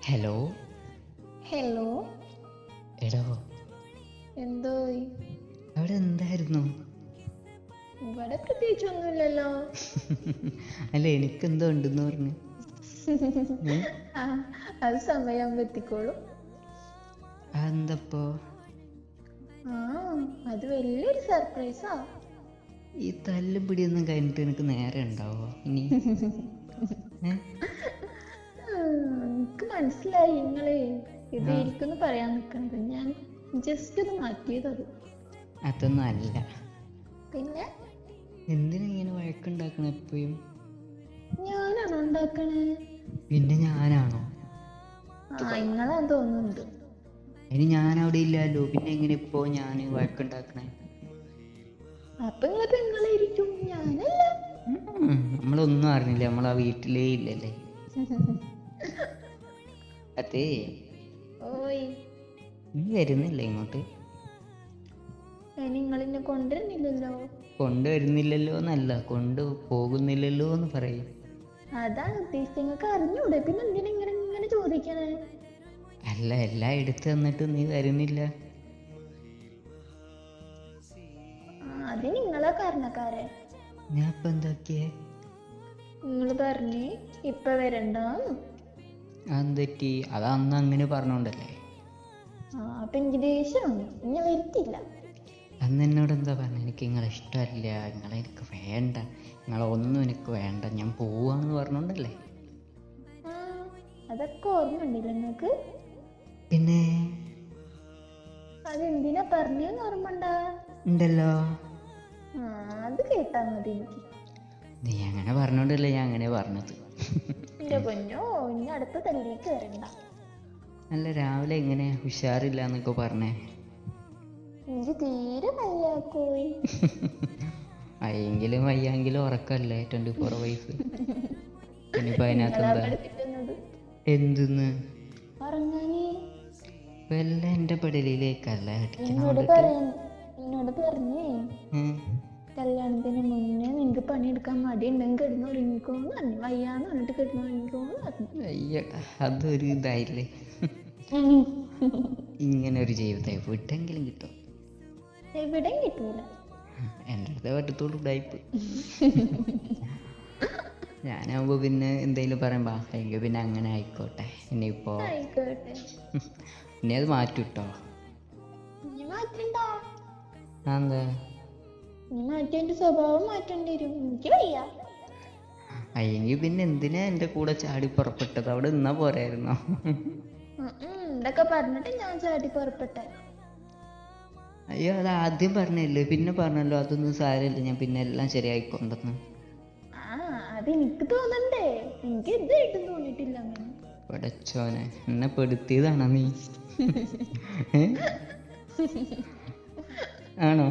Hello. Hello. എടോ, എന്തോ അവിടെ എന്തായിരുന്നു? ഇവിടെ പ്രത്യേകിച്ചൊന്നുമില്ലല്ലോ. അല്ല, എനിക്കെന്തോ ഉണ്ടെന്ന് പറഞ്ഞു. ആ, അത് സമയം എത്തിക്കോളും. അതെന്തപ്പോ? ആ, അത് വലിയൊരു സർപ്രൈസാ. ഈ തല്ലും പിടിയൊന്നും കഴിഞ്ഞിട്ട് എനിക്ക് നേരെ ഉണ്ടാവോ ഇനി? എനിക്ക് മനസ്സിലായി നിങ്ങളെ ഇതായിരിക്കും പറയാൻ നിൽക്കുന്നത്. ഞാൻ ജസ്റ്റ് ഒന്ന് മാറ്റിയതത്. അതൊന്നും അല്ല. പിന്നെ എന്തിനാ ഇങ്ങനെ വഴക്കുണ്ടാക്കണം എപ്പോഴും? ഞാനാണോ ഉണ്ടാക്കണേ? പിന്നെ ഞാനാണോ? നിങ്ങളാന്ന് തോന്നുന്നുണ്ട്. ഇനി ഞാൻ അവിടെ ഇല്ലല്ലോ, പിന്നെ എങ്ങനെ ഇപ്പോ ഞാൻ വഴക്കുണ്ടാക്കണേ? അപ്പൊ നിങ്ങൾ പെങ്ങളായിരിക്കും, ഞാനല്ല. നമ്മളൊന്നും അറിഞ്ഞില്ല, നമ്മൾ ആ വീട്ടിലേ ഇല്ലല്ലേ. അതേ, ഓയ്, നീ വരുന്നില്ല ഇങ്ങോട്ട്? നിങ്ങളെന്നെ കൊണ്ടുവരുന്നില്ലല്ലോ. കൊണ്ടുവരുന്നില്ലല്ലോ എന്നല്ല, കൊണ്ടു പോകുന്നില്ലല്ലോ എന്ന് പറയും. അതാണ് ഉദ്ദേശിച്ചത്. നിങ്ങൾക്ക് അറിഞ്ഞൂടെ, പിന്നെ എന്തിനാ ഇങ്ങനെ ഇങ്ങനെ ചോദിക്കണേ? അല്ല, എല്ലാം എടുത്തു തന്നിട്ട് നീ വരുന്നില്ല. അത് നിങ്ങളെ കാരണക്കാരെ. ഞാൻ ഇപ്പൊ എന്താക്കിയേ? നിങ്ങൾ പറഞ്ഞേ ഇപ്പൊ വരണ്ടാന്ന്. അതെന്തെറ്റി? അത് അന്ന് അങ്ങനെ പറഞ്ഞോണ്ടല്ലേ. അപ്പൊ എനിക്ക് ദേഷ്യമാണ്, ഇനി വരുത്തില്ല. അന്ന് എന്നോട് എന്താ പറഞ്ഞ? എനിക്ക് നിങ്ങളെ ഇഷ്ടമല്ല, നിങ്ങളെ എനിക്ക് വേണ്ട, നിങ്ങളെ ഒന്നും എനിക്ക് വേണ്ട, ഞാൻ പോവാന്ന് പറഞ്ഞോണ്ടല്ലേ. അതൊക്കെ ഓർമ്മയുണ്ടല്ലോ നിങ്ങൾക്ക്? പിന്നെ അതെന്തിനാ പറഞ്ഞെന്ന് ഓർമ്മണ്ട? ഉണ്ടല്ലോ. അത് കേട്ടാ മതി എനിക്ക്. നീ അങ്ങനെ പറഞ്ഞോണ്ടല്ലേ ഞാൻ അങ്ങനെ പറഞ്ഞത്. എന്റെ പൊന്നോ, ഇനി അടുത്ത തല്ലിലേക്ക് വരണ്ട. അല്ല, രാവിലെ എങ്ങനെ ഉഷാറില്ല എന്നൊക്കെ പറഞ്ഞേ? എനിക്ക് തീരെ വയ്യാക്കോയി. അയ്യെങ്കിലും വയ്യെങ്കിലും ഉറക്കല്ലേ 24/5. ഇനിയിപ്പോ അതിനകത്തെന്താ? എന്തെന്ന് ഉറങ്ങാനേ വല്ല എന്റെ പെടലിലേക്കല്ല എന്നോട് പറഞ്ഞേ കല്യാണത്തിന് മുന്നേ നിങ്ങക്ക് പണിയെടുക്കാൻ മടിയുണ്ടെങ്കിൽ കിടന്നുറങ്ങിക്കോന്ന് പറഞ്ഞു. വയ്യാന്ന് പറഞ്ഞിട്ട് കിടന്നുറങ്ങിക്കോന്ന് പറഞ്ഞു. അയ്യടാ, അതൊരു ഇതായില്ലേ. ഇങ്ങനെ ഒരു ജീവിതം എവിടെങ്കിലും കിട്ടും? എവിടെയും കിട്ടൂല. എൻ്റെ അടുത്തേ പറ്റത്തുള്ളൂ ഉടായിപ്പ്. ഞാനാവുമ്പോ പിന്നെ എന്തെങ്കിലും പറയുമ്പോ എങ്കിൽ പിന്നെ അങ്ങനെ ആയിക്കോട്ടെ. ഇനിയിപ്പോ ആയിക്കോട്ടെ, ഇനി അത് മാറ്റൂട്ടോ. ഇനി മാറ്റണ്ട. എന്താ? ഇനി മാറ്റി എന്റെ സ്വഭാവം മാറ്റേണ്ടി വരും. എനിക്ക് വയ്യ. അയ്യെങ്കിൽ പിന്നെ എന്തിനാ എൻ്റെ കൂടെ ചാടി പുറപ്പെട്ടത്? അവിടെ നിന്നാ പോരായിരുന്നോ? ഇതൊക്കെ പറഞ്ഞിട്ട് ഞാൻ ചാടി പുറപ്പെട്ടെ. അയ്യോ, അത് ആദ്യം പറഞ്ഞല്ലേ, പിന്നെ പറഞ്ഞല്ലോ അതൊന്നും സാരമില്ല, ഞാൻ പിന്നെ എല്ലാം ശരിയായിക്കൊണ്ടെന്ന്. അത് എനിക്ക് തോന്നണ്ടേ? എനിക്ക് എന്തായിട്ടും തോന്നിയിട്ടില്ല അങ്ങനെ. പടച്ചോനെ, എന്നെ പെടുത്തിയതാണോ നീ? ആണോ?